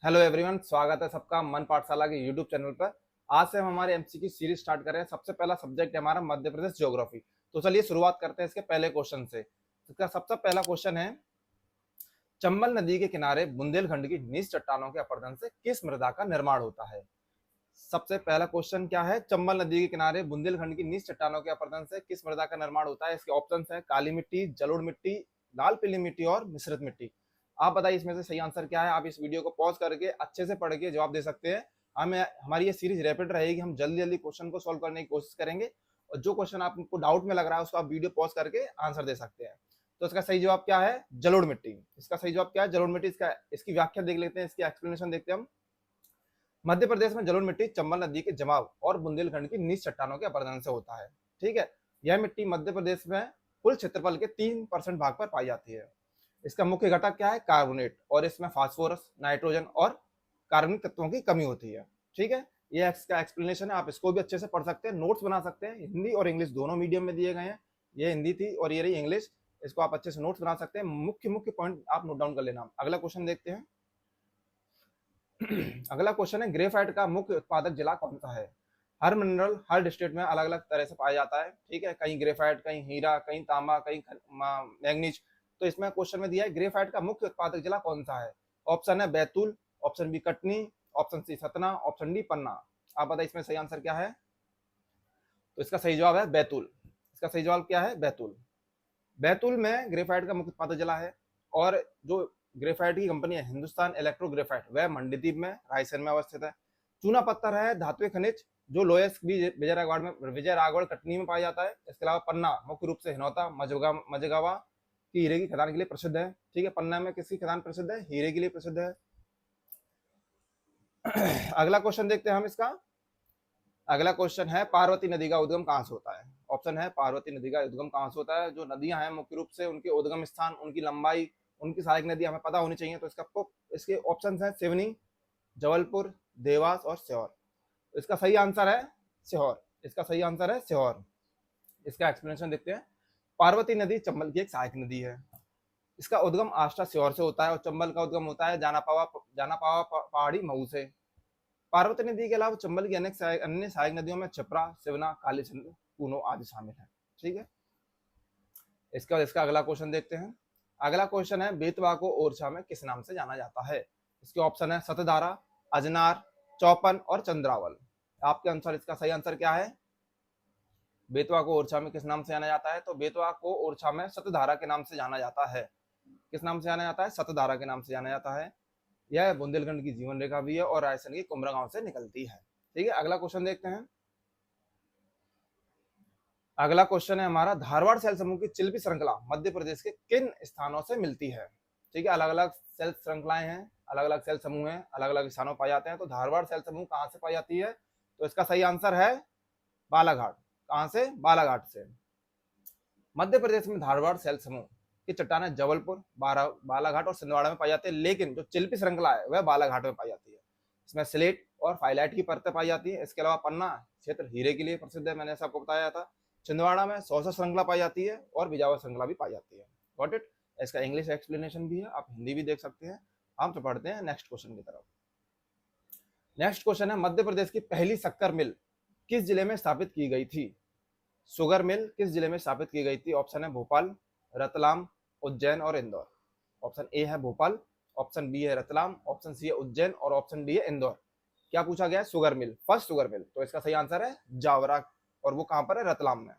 Hello everyone, स्वागत है सबका मन पाठशाला के यूट्यूब चैनल पर। आज से हम हमारे एमसीक्यू सीरीज स्टार्ट कर रहे हैं। सबसे पहला सब्जेक्ट है हमारा मध्य प्रदेश ज्योग्राफी। तो चलिए शुरुआत करते हैं इसके पहले क्वेश्चन से। इसका सबसे पहला क्वेश्चन है, चंबल नदी के किनारे बुंदेलखंड की नीच चट्टानों के अपरदन से किस मृदा का निर्माण होता है। सबसे पहला क्वेश्चन क्या है, चंबल नदी के किनारे बुंदेलखंड की नीच चट्टानों के अपरदन से किस मृदा का निर्माण होता है। इसके ऑप्शन है काली मिट्टी, जलोढ़ मिट्टी, लाल पीली मिट्टी और मिश्रित मिट्टी। आप बताइए इसमें से सही आंसर क्या है। आप इस वीडियो को पॉज करके अच्छे से पढ़ के जवाब दे सकते हैं। हमारी ये सीरीज रैपिड रहेगी, हम जल्दी जल्दी क्वेश्चन को सोल्व करने की कोशिश करेंगे और जो क्वेश्चन आपको डाउट में लग रहा है उसको आप वीडियो पॉज करके आंसर दे सकते हैं। तो इसका सही जवाब क्या है, जलोढ़ मिट्टी। इसका सही जवाब क्या है, जलोढ़ मिट्टी। इसकी व्याख्या देख लेते हैं, इसकी एक्सप्लेनेशन देखते हैं हम। मध्य प्रदेश में जलोढ़ मिट्टी चंबल नदी के जमाव और बुंदेलखंड की नीच चट्टानों के अपरदन से होता है। ठीक है, यह मिट्टी मध्य प्रदेश में कुल क्षेत्रफल के 3% भाग पर पाई जाती है। इसका मुख्य घटक क्या है, कार्बोनेट, और इसमें फास्फोरस, नाइट्रोजन और कार्बनिक तत्वों की कमी होती है। ठीक है, ये इसका एक्सप्लेनेशन है। आप इसको भी अच्छे से पढ़ सकते हैं, नोट्स बना सकते हैं। हिंदी और इंग्लिश दोनों मीडियम में दिए गए हैं। ये हिंदी थी और ये रही इंग्लिश। इसको आप अच्छे से नोट्स बना सकते हैं। मुख्य मुख्य पॉइंट आप नोट डाउन कर लेना। अगला क्वेश्चन देखते हैं। अगला क्वेश्चन है, ग्रेफाइट का मुख्य उत्पादक जिला कौन सा है। हर मिनरल हर डिस्ट्रिक्ट में अलग अलग तरह से पाया जाता है। ठीक है, कहीं ग्रेफाइट, कहीं हीरा, कहीं तांबा, कहीं मैग्नीज। तो इसमें क्वेश्चन में दिया है ग्रेफाइट का मुख्य उत्पादक जिला कौन सा है। ऑप्शन है Betul, option B Katni, option C Satna, option D Panna. आप बताइए इसमें सही आंसर क्या है। तो इसका सही जवाब है बैतूल। इसका सही जवाब क्या है, बैतूल। बैतूल में ग्रेफाइट का मुख्य उत्पादक जिला है। और जो ग्रेफाइट की कंपनी है हिंदुस्तान इलेक्ट्रो ग्रेफाइट, वह मंडीदीप में रायसेन में अवस्थित है। चूना पत्थर है धात्विक खनिज जो लोएस भी विजय राघवगढ़ कटनी में पाया जाता है। इसके अलावा पन्ना मुख्य रूप से हिनौता मजगावा की हीरे की खदान के लिए प्रसिद्ध है। ठीक है, पन्ना में किसकी खदान प्रसिद्ध है, हीरे के लिए प्रसिद्ध है। अगला क्वेश्चन देखते हैं हम इसका। अगला क्वेश्चन है, पार्वती नदी का उद्गम कहां से होता है। ऑप्शन है पार्वती नदी का उद्गम कहां से होता है। जो नदियां हैं मुख्य रूप से उनके उद्गम स्थान, उनकी लंबाई, उनकी सहायक नदी हमें पता होनी चाहिए। तो इसके ऑप्शन है सिवनी, जबलपुर, देवास और सीहोर। इसका सही आंसर है सीहोर। इसका सही आंसर है सीहोर। इसका एक्सप्लेनेशन देखते हैं। पार्वती नदी चंबल की एक सहायक नदी है। इसका उद्गम आष्टा सीहोर से होता है और चंबल का उद्गम होता है जानापावा पहाड़ी मऊ से। पार्वती नदी के अलावा चंबल की अन्य सहायक नदियों में छिप्रा, सिवना, कालीचंद, कूनो आदि शामिल है। ठीक है, इसका अगला क्वेश्चन देखते हैं। अगला क्वेश्चन है, बेतवा को ओरछा में किस नाम से जाना जाता है। इसके ऑप्शन है सतधारा, अजनार, चौपन और चंद्रावल। आपके अनुसार इसका सही आंसर क्या है। बेतवा को ओरछा में किस नाम से जाना जाता है। तो बेतवा को ओरछा में सतधारा के नाम से जाना जाता है। किस नाम से जाना जाता है, सतधारा के नाम से जाना जाता है। यह बुंदेलखंड की जीवन रेखा भी है और रायसेन की कुमरा गांव से निकलती है। ठीक है, अगला क्वेश्चन देखते हैं। अगला क्वेश्चन है हमारा, धारवाड़ सेल समूह की चिल्पी श्रृंखला मध्य प्रदेश के किन स्थानों से मिलती है। ठीक है, अलग अलग सेल श्रृंखलाएं हैं, अलग अलग सेल समूह हैं, अलग अलग स्थानों पाए जाते हैं। तो धारवाड़ सेल समूह कहां से पाई जाती है। तो इसका सही आंसर है बालाघाट। कहां से, बालाघाट से। मध्य प्रदेश में धारवाड़ सेल समूह की चट्टानें जबलपुर, बालाघाट और छिंदवाड़ा में पाई जाती है, लेकिन जो चिल्पी श्रृंखला है वह बालाघाट में पाई जाती है। इसमें स्लेट और फाइलाइट की परतें पाई जाती है। इसके अलावा पन्ना क्षेत्र हीरे के लिए प्रसिद्ध है, मैंने आपको बताया था। छिंदवाड़ा में सौसा श्रृंखला पाई जाती है और बिजावर श्रृंखला भी पाई जाती है। Got it. इसका इंग्लिश एक्सप्लेनेशन भी है, आप हिंदी भी देख सकते हैं। हम तो पढ़ते हैं नेक्स्ट क्वेश्चन की तरफ। नेक्स्ट क्वेश्चन है, मध्य प्रदेश की पहली शक्कर मिल किस जिले में स्थापित की गई थी। शुगर मिल किस जिले में स्थापित की गई थी। ऑप्शन है भोपाल, रतलाम, उज्जैन और इंदौर। ऑप्शन ए है भोपाल, ऑप्शन बी है रतलाम, ऑप्शन सी है उज्जैन और ऑप्शन डी है इंदौर। क्या पूछा गया है, sugar mill, first sugar mill. तो इसका सही आंसर है जावरा, और वो कहां पर है, रतलाम में।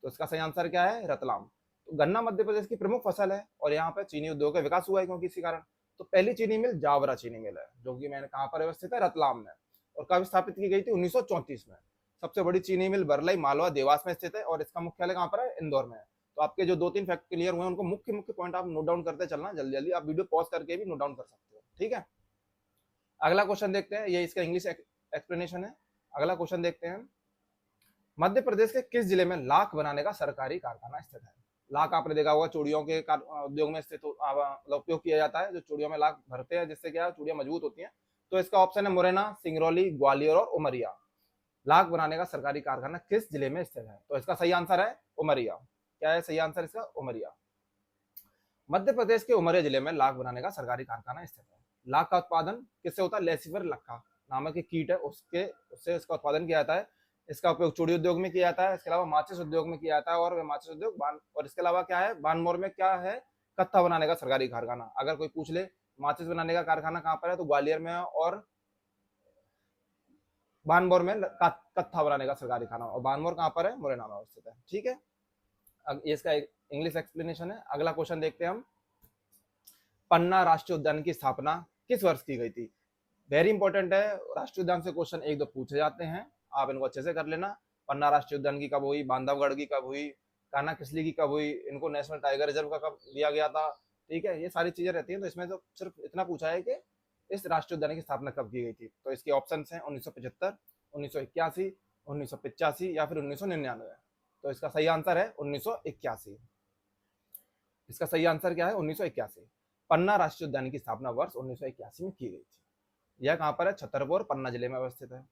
तो इसका सही आंसर क्या है, रतलाम। तो गन्ना मध्य प्रदेश की प्रमुख फसल है और यहाँ पे चीनी उद्योग का विकास हुआ है क्योंकि इसी कारण। तो पहली चीनी मिल जावरा चीनी मिल है, जो कि मैंने कहां पर व्यवस्थित है, रतलाम में। और कब स्थापित की गई थी, 1934 में। सबसे बड़ी चीनी मिल बरलाई मालवा देवास में स्थित है और इसका मुख्यालय कहां पर है, इंदौर में है। तो आपके जो 2-3 फैक्ट क्लियर हुए उनको मुख्य मुख्य पॉइंट आप नोट डाउन करते चलना जल्दी जल्दी। आप वीडियो पॉज करके भी नोट डाउन कर सकते हो। ठीक है, अगला क्वेश्चन देखते हैं। ये इसका इंग्लिश एक्सप्लेनेशन है। अगला क्वेश्चन देखते हैं, मध्य प्रदेश के किस जिले में लाख बनाने का सरकारी कारखाना स्थित है। लाख आपने देखा होगा चूड़ियों के उद्योग में स्थित उपयोग किया जाता है, जो चूड़ियों में लाख भरते हैं जिससे क्या चूड़ियां मजबूत होती हैं। तो इसका ऑप्शन है मुरैना, सिंगरौली, ग्वालियर और उमरिया। लाख बनाने का सरकारी कारखाना किस जिले में स्थित है। तो इसका सही आंसर है उमरिया। क्या है सही आंसर इसका, उमरिया। मध्य प्रदेश के उमरिया जिले में लाख बनाने का सरकारी कारखाना स्थित है। लाख का उत्पादन किससे होता है? लेसिफर लक्का नामक एक कीट है, उससे इसका उत्पादन किया जाता है। इसका उपयोग चूड़ी उद्योग में किया जाता है, इसके अलावा माचिस उद्योग में किया जाता है, और माचिस उद्योग और इसके अलावा क्या है, बानमोर में क्या है, कत्था बनाने का सरकारी कारखाना। अगर कोई पूछ ले माचिस बनाने का कारखाना कहाँ पर है, तो ग्वालियर में है, और बानमोर में कत्था बनाने का सरकारी खाना, और बानमोर कहाँ पर है? मुरैना में अवस्थित है। ठीक है, अब ये इसका इंग्लिश एक्सप्लेनेशन है। अगला क्वेश्चन देखते हैं हम, पन्ना राष्ट्रीय उद्यान की स्थापना किस वर्ष की गई थी? वेरी इंपॉर्टेंट है, राष्ट्रीय उद्यान से क्वेश्चन एक दो पूछे जाते हैं, आप इनको अच्छे से कर लेना। पन्ना राष्ट्रीय उद्यान की कब हुई, बांधवगढ़ की कब हुई, कान्हा किसली की कब हुई, इनको नेशनल टाइगर रिजर्व का कब लिया गया था, ठीक है, ये सारी चीजें रहती हैं। तो इसमें तो सिर्फ इतना पूछा है कि इस राष्ट्रीय उद्यान की स्थापना कब की गई थी। तो इसके ऑप्शन हैं 1975, 1981, 1985 या फिर 1999। तो इसका सही आंसर है 1981। इसका सही आंसर क्या है? 1981। पन्ना राष्ट्रीय उद्यान की स्थापना वर्ष 1981 में की गई थी। यह कहां पर है? छतरपुर, पन्ना जिले में अवस्थित है।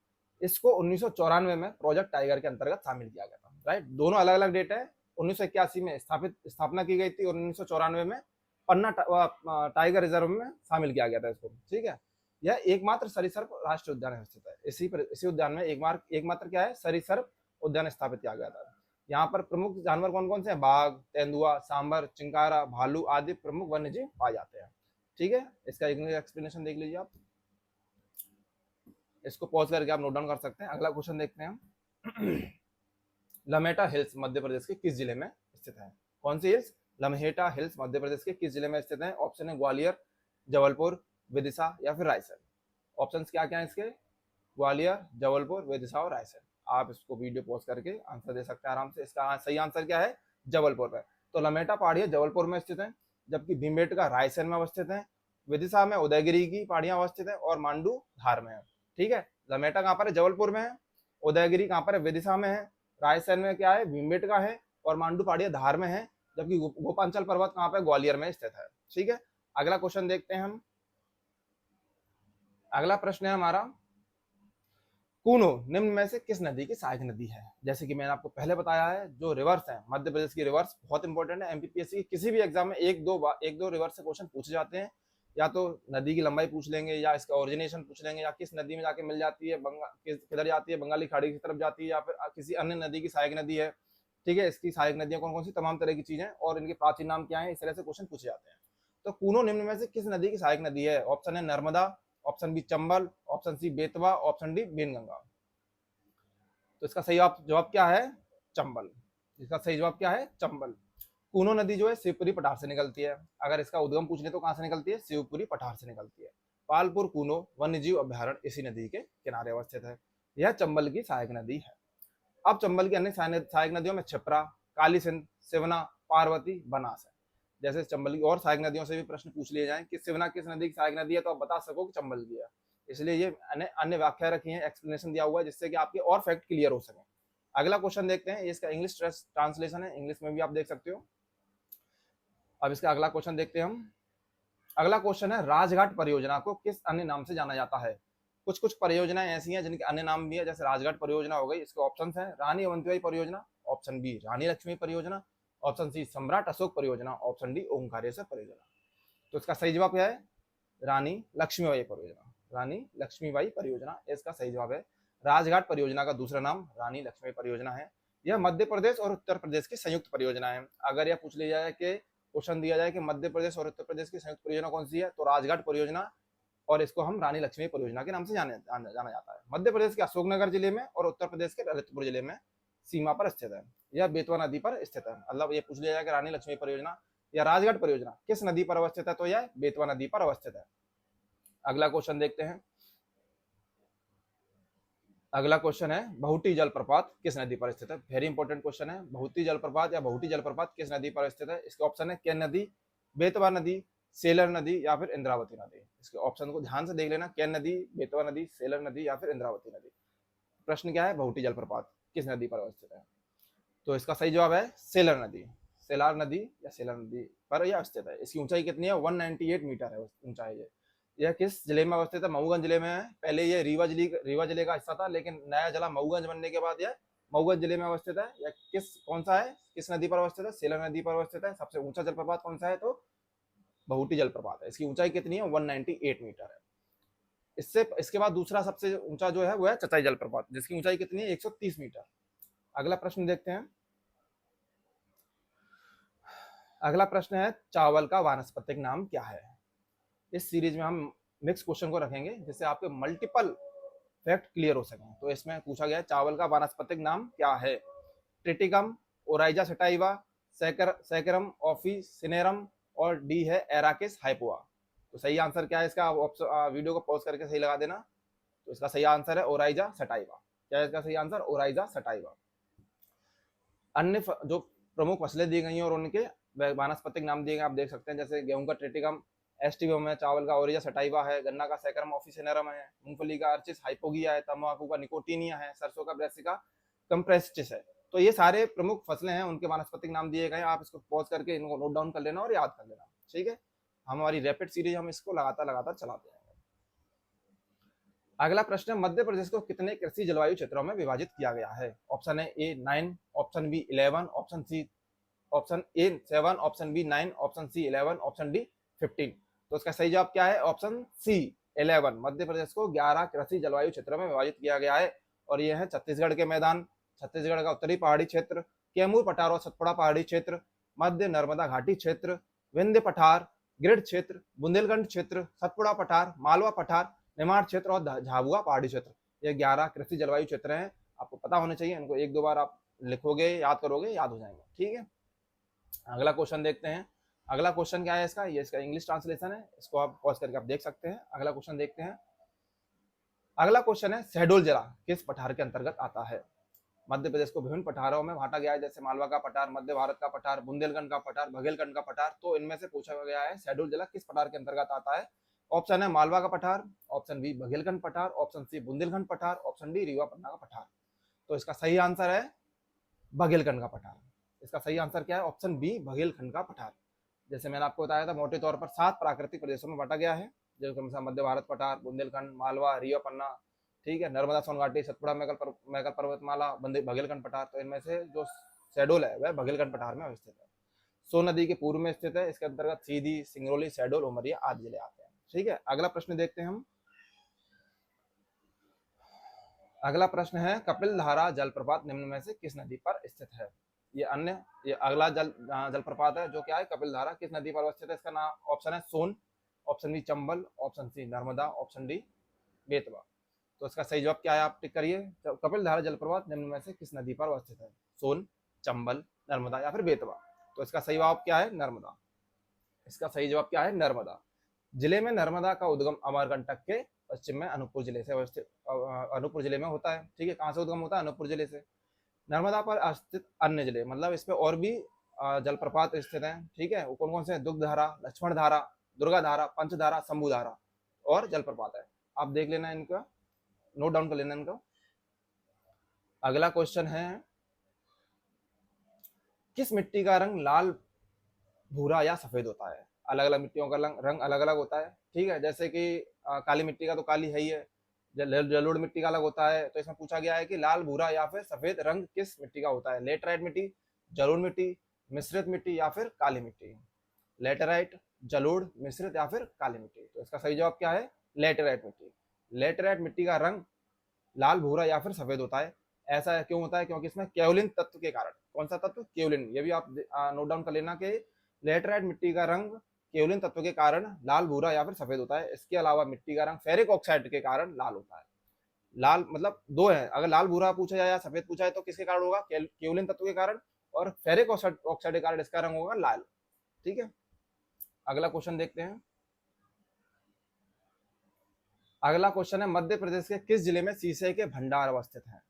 इसको 1994 में प्रोजेक्ट टाइगर के अंतर्गत शामिल किया गया था। राइट, दोनों अलग अलग डेट है। 1981 में स्थापना की गई थी और 1994 में पन्ना टाइगर रिजर्व में शामिल किया गया था इसको। ठीक है, यह एकमात्र सरीसृप राष्ट्रीय उद्यान स्थित है। इसी उद्यान में एकमात्र क्या है? सरीसृप उद्यान स्थापित किया गया था। यहाँ पर प्रमुख जानवर कौन कौन से हैं? बाघ, तेंदुआ, सांबर, चिंकारा, भालू आदि प्रमुख वन्य जीव पाए जाते हैं। ठीक है, इसका इंग्लिश एक्सप्लेनेशन देख लीजिए आप, इसको पॉज करके आप नोट डाउन कर सकते हैं। अगला क्वेश्चन देखते हैं हम लमेटा हिल्स मध्य प्रदेश के किस जिले में स्थित है? कौन सी हिल्स? लम्हेटा हिल्स मध्य प्रदेश के किस जिले में स्थित है? ऑप्शन है ग्वालियर, जबलपुर, विदिशा या फिर रायसेन। ऑप्शन क्या क्या है इसके? ग्वालियर, जबलपुर, विदिशा और रायसेन। आप इसको वीडियो पॉज करके आंसर दे सकते हैं आराम से। इसका सही आंसर क्या है? जबलपुर में। तो लमेटा पहाड़ियां जबलपुर में स्थित है, जबकि भीमबेटका रायसेन में अवस्थित है, विदिशा में उदयगिरी की पहाड़ियां अवस्थित है, और मांडू धार में है। ठीक है, लमेटा कहाँ पर है? जबलपुर में है। उदयगिरी कहाँ पर है? विदिशा में है। रायसेन में क्या है? भीमबेटका है, और मांडू पहाड़ियां धार में है, जबकि गोपांचल पर्वत कहाँ पर? ग्वालियर में स्थित है। ठीक है, अगला क्वेश्चन देखते हैं हम। अगला प्रश्न है हमारा, कूनो निम्न में से किस नदी की सहायक नदी है? जैसे कि मैंने आपको पहले बताया है, जो रिवर्स है मध्य प्रदेश की रिवर्स बहुत इंपॉर्टेंट है। एमपीपीएससी की किसी भी एग्जाम में एक दो रिवर्स से क्वेश्चन पूछे जाते हैं। या तो नदी की लंबाई पूछ लेंगे, या इसका ओरिजिनेशन पूछ लेंगे, या किस नदी में जाके मिल जाती है, किधर जाती है, बंगाली खाड़ी की तरफ जाती है, या फिर किसी अन्य नदी की सहायक नदी है। ठीक है, इसकी सहायक नदियां कौन कौन सी, तमाम तरह की चीजें, और इनके प्राचीन नाम क्या है, इस तरह से क्वेश्चन पूछे जाते हैं। तो कूनो निम्न में से किस नदी की सहायक नदी है? ऑप्शन है Narmada, option B Chambal, option C Betwa, option D Wainganga. तो इसका सही जवाब क्या है? चंबल। इसका सही जवाब क्या है? चंबल। कूनो नदी जो है शिवपुरी पठार से निकलती है। अगर इसका उद्गम पूछ ले तो कहां से निकलती है? शिवपुरी पठार से निकलती है। पालपुर कूनो वन्यजीव अभ्यारण्य इसी नदी के किनारे अवस्थित है। यह चंबल की सहायक नदी है। अब चंबल की अन्य सहायक नदियों में छिप्रा, काली सिंध, सिवना, पार्वती, बनास है। जैसे चंबल की और सहायक नदियों से भी प्रश्न पूछ लिए जाए कि सिवना किस नदी की सहायक नदी है, तो आप बता सको कि चंबल की है। इसलिए ये अन्य व्याख्या रखी है, एक्सप्लेनेशन दिया हुआ है, जिससे कि आपके और फैक्ट क्लियर हो सके। अगला क्वेश्चन देखते हैं, इसका इंग्लिश ट्रांसलेशन है, इंग्लिश में भी आप देख सकते हो। अब इसका अगला क्वेश्चन देखते हैं हम। अगला क्वेश्चन है, राजघाट परियोजना को किस अन्य नाम से जाना जाता है? कुछ कुछ परियोजनाएं ऐसी हैं जिनके अन्य नाम भी है, जैसे राजघाट परियोजना हो गई। इसके ऑप्शंस हैं रानी अवंतीबाई परियोजना, ऑप्शन बी रानी लक्ष्मी परियोजना, ऑप्शन सी सम्राट अशोक परियोजना, ऑप्शन डी ओंकारेश्वर परियोजना। तो इसका सही जवाब क्या है? रानी लक्ष्मीबाई परियोजना। रानी लक्ष्मीबाई परियोजना इसका सही जवाब है। राजघाट परियोजना का दूसरा नाम रानी लक्ष्मी परियोजना है। यह मध्य प्रदेश और उत्तर प्रदेश की संयुक्त परियोजना है। अगर यह पूछ लिया जाए कि क्वेश्चन दिया जाए कि मध्य प्रदेश और उत्तर प्रदेश की संयुक्त परियोजना कौन सी है, तो राजघाट परियोजना, और इसको हम रानी लक्ष्मी परियोजना के नाम से जाना जाता है। मध्य प्रदेश के अशोकनगर जिले में और उत्तर प्रदेश के ललितपुर जिले में सीमा पर स्थित है। यह बेतवा नदी पर स्थित है। मतलब ये पूछ लिया जाए कि रानी लक्ष्मी परियोजना या राजघाट परियोजना किस नदी पर अवस्थित है, तो यह बेतवा नदी पर अवस्थित है। अगला क्वेश्चन देखते हैं। अगला क्वेश्चन है, बहुटी जलप्रपात किस नदी पर स्थित है? वेरी इंपॉर्टेंट क्वेश्चन है। बहुती जलप्रपात या बहुटी जलप्रपात किस नदी पर स्थित है? इसके ऑप्शन है केन नदी, बेतवा नदी, सेलर नदी या फिर इंद्रावती नदी। इसके ऑप्शन को ध्यान से देख लेना, केन नदी, बेतवा नदी, सेलर नदी या फिर इंद्रावती नदी। प्रश्न क्या है? बहुटी जलप्रपात किस नदी पर अवस्थित है? तो इसका सही जवाब है सेलर नदी। सेलार नदी या सेलर नदी पर यह स्थित है। इसकी ऊंचाई कितनी है? 198 मीटर है ऊंचाई। यह किस जिले में अवस्थित है? मऊगंज जिले में है। पहले ये रीवा जिले का हिस्सा था, लेकिन नया जिला मऊगंज बनने के बाद यह मऊगंज जिले में अवस्थित है। यह कौन सा है? किस नदी पर अवस्थित है? सेलर नदी पर अवस्थित है। सबसे ऊंचा जलप्रपात कौन सा है? तो बहुटी जलप्रपात है। इसकी ऊंचाई कितनी है? 198 मीटर है। इसके बाद दूसरा सबसे ऊंचा जो है वो है चचाई जलप्रपात, जिसकी ऊंचाई कितनी है? 130 मीटर। अगला प्रश्न देखते हैं। अगला प्रश्न है चावल का वानस्पतिक नाम क्या है? इस सीरीज में हम मिक्स क्वेश्चन को रखेंगे जिससे आपके मल्टीपल फैक्ट क्लियर हो सकें। तो इसमें पूछा गया है चावल का वानस्पतिक नाम क्या है? Triticum, Oryza sativa, saccharum officinarum और डी है एराकिस हाइपोआ। तो सही आंसर क्या है इसका? वीडियो को पॉज करके सही लगा देना। तो इसका सही आंसर है ओराइजा सटाइवा। क्या है इसका सही आंसर? Oryza sativa. अन्य जो प्रमुख फसलें दी गई हैं और उनके वानस्पतिक नाम दिए गए आप देख सकते हैं, जैसे गेहूं का ट्रिटिकम एस्टिवम है, चावल का ओरिजा सटाइवा है, गन्ना का सैकरम ऑफिसिनेरम है, मूंगफली का अर्चिस हाइपोगिया है, तंबाकू का निकोटिनिया है, सरसों का ब्रेसिका कंप्रेस्टिस है। तो ये सारे प्रमुख फसलें हैं, उनके वानस्पतिक नाम दिए गए। आप इसको पॉज करके इनको नोट डाउन कर लेना और याद कर लेना, ठीक है। हमारी रैपिड सीरीज हम इसको लगातार चलाते हैं। अगला प्रश्न है मध्य प्रदेश को कितने कृषि जलवायु क्षेत्रों में विभाजित किया गया है? ऑप्शन है A 9, option B 11, option A 7, option B 9, option C 11, option D 15। तो इसका सही जवाब क्या है? Option C 11। मध्य प्रदेश को 11 कृषि जलवायु क्षेत्रों में विभाजित किया गया है और ये है छत्तीसगढ़ के मैदान, छत्तीसगढ़ का उत्तरी पहाड़ी क्षेत्र, कैमूर पठार और सतपुड़ा पहाड़ी क्षेत्र, मध्य नर्मदा घाटी क्षेत्र, विंध्य पठार, ग्रिड क्षेत्र, बुंदेलखंड क्षेत्र, सतपुड़ा पठार, मालवा पठार, निमाड़ क्षेत्र और झाबुआ पहाड़ी क्षेत्र। ये 11 कृषि जलवायु क्षेत्र हैं। आपको पता होने चाहिए, इनको एक दो बार आप लिखोगे, याद करोगे, याद हो जाएंगे, ठीक है। अगला क्वेश्चन देखते हैं। अगला क्वेश्चन क्या है इसका? ये इसका इंग्लिश ट्रांसलेशन है, इसको आप पॉज करके आप देख सकते हैं। अगला क्वेश्चन देखते हैं। अगला क्वेश्चन है शहडोल जिला किस पठार के अंतर्गत आता है? मध्य प्रदेश को विभिन्न पठारों में बांटा गया है, जैसे मालवा का पठार, मध्य भारत का पठार, बुंदेलखंड का पठार, बघेलखंड का पठार। तो इनमें से पूछा गया है शहडोल जिला किस पठार के अंतर्गत आता है? ऑप्शन है मालवा का पठार, ऑप्शन बी बघेलखंड पठार, ऑप्शन सी बुंदेलखंड पठार, ऑप्शन डी रीवा पन्ना का पठार। तो इसका सही आंसर है बघेलखंड का पठार। इसका सही आंसर क्या है? ऑप्शन बी बघेलखंड का पठार। जैसे मैंने आपको बताया था, मोटे तौर पर 7 प्राकृतिक प्रदेशों में बांटा गया है, जैसे मध्य भारत पठार, बुंदेलखंड, मालवा, रीवा पन्ना, ठीक है, नर्मदा सोनघाटी, सतपुड़ा मैकल पर्वतमाला, बघेलखंड पठार। तो इनमें से जो शहडोल है वह बघेलखंड पठार में स्थित है। सोन नदी के पूर्व में स्थित है। इसके अंतर्गत सीधी, सिंगरौली, शहडोल, उमरिया आदि जिले आते हैं, ठीक है। अगला प्रश्न देखते हैं हम। अगला प्रश्न है कपिल धारा जलप्रपात निम्न में से किस नदी पर स्थित है? ये अगला जलप्रपात है जो क्या है? कपिल धारा किस नदी पर स्थित है? इसका नाम ऑप्शन है Son, option B Chambal, option C Narmada, option D Betwa. तो इसका सही जवाब क्या है? आप टिक करिए। कपिल धारा जलप्रपात निम्न में से किस नदी पर स्थित है? सोन, चंबल, नर्मदा या फिर बेतवा। तो इसका सही जवाब क्या है? नर्मदा। इसका सही जवाब क्या है? नर्मदा। जिले में नर्मदा का उद्गम अमरकंटक के पश्चिम में अनूपपुर जिले से अनूपपुर जिले में होता है, ठीक है। कहाँ से उद्गम होता है? अनूपपुर जिले से। नर्मदा पर स्थित अन्य जिले, मतलब इसमें और भी जलप्रपात स्थित हैं, ठीक है। कौन कौन से? दुग्धधारा, लक्ष्मण धारा, दुर्गा धारा, पंचधारा, शंभु धारा और जलप्रपात है। आप देख लेना, इनका नोट डाउन कर लेना इनको। अगला क्वेश्चन है किस मिट्टी का रंग लाल, भूरा या सफेद होता है? अलग अलग मिट्टियों का रंग अलग अलग होता है, ठीक है। जैसे कि काली मिट्टी का तो काली है ही है, जलोढ़ मिट्टी का अलग होता है। तो इसमें पूछा गया है कि लाल, भूरा या फिर सफेद रंग किस मिट्टी का होता है? लेटराइट मिट्टी, जलोढ़ मिट्टी, मिश्रित मिट्टी या फिर काली मिट्टी? लेटराइट, जलोढ़, मिश्रित या फिर काली मिट्टी। तो इसका सही जवाब क्या है? लेटराइट मिट्टी। लेटराइट मिट्टी का रंग लाल, भूरा या फिर सफेद होता है। ऐसा क्यों होता है? क्योंकि इसमें केओलिन तत्व के कारण। कौन सा तत्व? केओलिन। ये भी आप नोट डाउन कर लेना कि लेटराइट मिट्टी का रंग केओलिन तत्व के कारण लाल, भूरा या फिर सफेद होता है। इसके अलावा मिट्टी का रंग फेरिक ऑक्साइड के कारण लाल होता है। लाल मतलब दो है, अगर लाल भूरा पूछा जाए या सफेद पूछा है तो किसके कारण होगा? केओलिन तत्व के कारण, और फेरिक ऑक्साइड के कारण इसका रंग होगा लाल, ठीक है। अगला क्वेश्चन देखते हैं। अगला क्वेश्चन है मध्य प्रदेश के किस जिले में शीशे के भंडार अवस्थित हैं?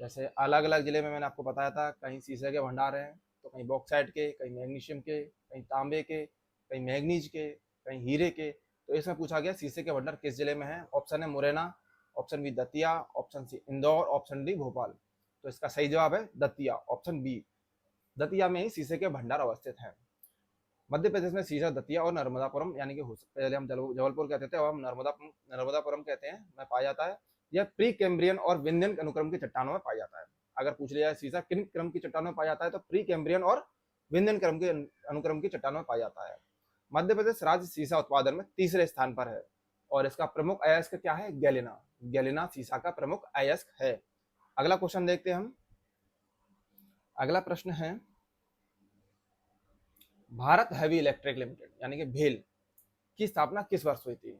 जैसे अलग अलग जिले में मैंने आपको बताया था, कहीं शीशे के भंडार हैं तो कहीं बॉक्साइट के, कहीं मैग्नीशियम के, कहीं तांबे के, कहीं मैग्नीज के, कहीं हीरे के। तो इसमें पूछा गया शीशे के भंडार किस जिले में है? ऑप्शन है Morena, option B Datia, option C Indore, option D Bhopal. तो इसका सही जवाब है दतिया, ऑप्शन बी। दतिया में ही शीशे के भंडार अवस्थित है। मध्य प्रदेश में शीशा, दतिया और नर्मदापुरम, यानी कि पहले हम जबलपुर कहते थे, अब हम नर्मदापुरम कहते हैं, में पाया जाता है। यह प्री कैम्ब्रियन और विंध्यन अनुक्रम की चट्टानों में पाया जाता है। अगर पूछ लिया शीशा किन क्रम की चट्टानों में पाया जाता है तो प्री कैम्ब्रियन और विंध्यन क्रम के अनुक्रम की चट्टानों में पाया जाता है। मध्य प्रदेश राज्य सीसा उत्पादन में तीसरे स्थान पर है और इसका प्रमुख अयस्क क्या है? गैलिना। गैलिना सीसा का प्रमुख अयस्क है। अगला क्वेश्चन देखते हैं हम। अगला प्रश्न है, भारत हैवी इलेक्ट्रिक लिमिटेड यानी कि भेल की स्थापना किस वर्ष हुई थी?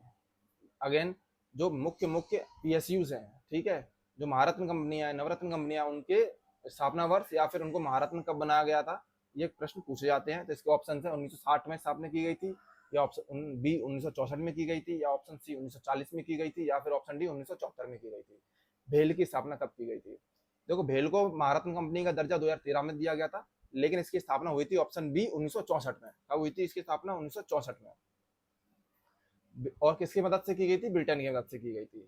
अगेन जो मुख्य पीएसयूज हैं, ठीक है, जो महारत्न कंपनियां, नवरत्न कंपनियां, उनके स्थापना वर्ष या फिर उनको महारत्न कब बनाया गया था, ये प्रश्न पूछे जाते हैं। तो इसके ऑप्शन है 1960 में स्थापना की गई थी, या ऑप्शन बी 1964 में की गई थी, या ऑप्शन सी 1940 में की गई थी, या फिर ऑप्शन डी 1974 में की गई थी। भेल की स्थापना कब की गई थी? देखो, भेल को महारत्न कंपनी का दर्जा 2013 में दिया गया था, लेकिन इसकी स्थापना हुई थी ऑप्शन बी 1964 में। कब हुई थी इसकी स्थापना? 1964 में। और किसकी मदद से की गई थी? ब्रिटेन की मदद से की गई थी।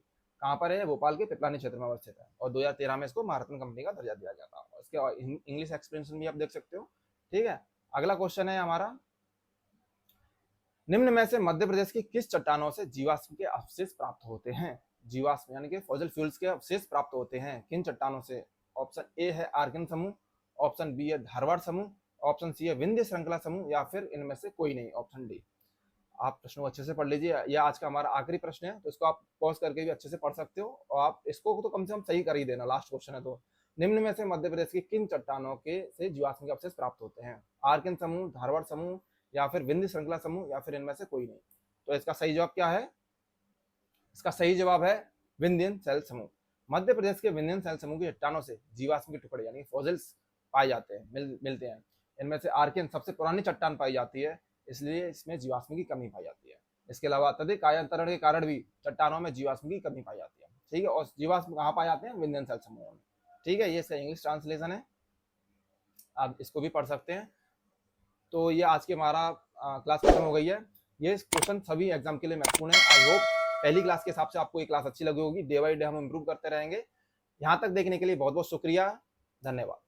कहाँ पर है? भोपाल के पिपलानी क्षेत्र में अवस्थित है और 2013 में इसको महारत्न कंपनी का दर्जा दिया गया था। इसके इंग्लिश एक्सप्लेनेशन भी आप देख सकते हो, ठीक है। अगला क्वेश्चन है हमारा, निम्न में से मध्य प्रदेश की किस चट्टानों से जीवाश्म के अवशेष प्राप्त होते हैं? जीवाश्म यानी कि फॉसिल फ्यूल्स के अवशेष प्राप्त होते हैं किन चट्टानों से? ऑप्शन ए है आर्किन समूह, ऑप्शन बी है धारवाड़ समूह, ऑप्शन सी है विंध्य श्रृंखला समूह, या फिर इनमें से कोई नहीं, ऑप्शन डी। आप प्रश्न को अच्छे से पढ़ लीजिए, यह आज का हमारा आखिरी प्रश्न है, तो इसको आप पॉज करके भी अच्छे से पढ़ सकते हो और आप इसको तो कम से कम सही कर ही देना, लास्ट क्वेश्चन है। तो निम्न में से मध्य प्रदेश की किन चट्टानों के से जीवाश्म के अवशेष प्राप्त होते हैं? आर्किन समूह, धारवाड़ समूह, या फिर विंध्य श्रृंखला समूह, या फिर इनमें से कोई नहीं। तो इसका सही जवाब क्या है? इसका सही जवाब है विंध्यन शैल समूह। मध्य प्रदेश के विंध्यन शैल समूह की चट्टानों से जीवाश्म के टुकड़े यानी फॉसिल्स पाए जाते हैं, मिलते हैं। इनमें से आर्किन सबसे पुरानी चट्टान पाई जाती है, इसलिए इसमें जीवाश्म की कमी पाई जाती है। इसके अलावा अत्यधिक आयनतरण के कारण भी चट्टानों में जीवाश्म की कमी पाई जाती है, ठीक है। और जीवाश्म कहाँ पाए जाते हैं? विंध्यन शैल समूह में, ठीक है। ये इसका इंग्लिश ट्रांसलेशन है, आप इसको भी पढ़ सकते हैं। तो ये आज के हमारा क्लास खत्म हो गई है। ये क्वेश्चन सभी एग्जाम के लिए महत्वपूर्ण है। आई होप पहली क्लास के हिसाब से आपको ये क्लास अच्छी लगी होगी। डे बाई डे हम इम्प्रूव करते रहेंगे। यहाँ तक देखने के लिए बहुत बहुत शुक्रिया, धन्यवाद।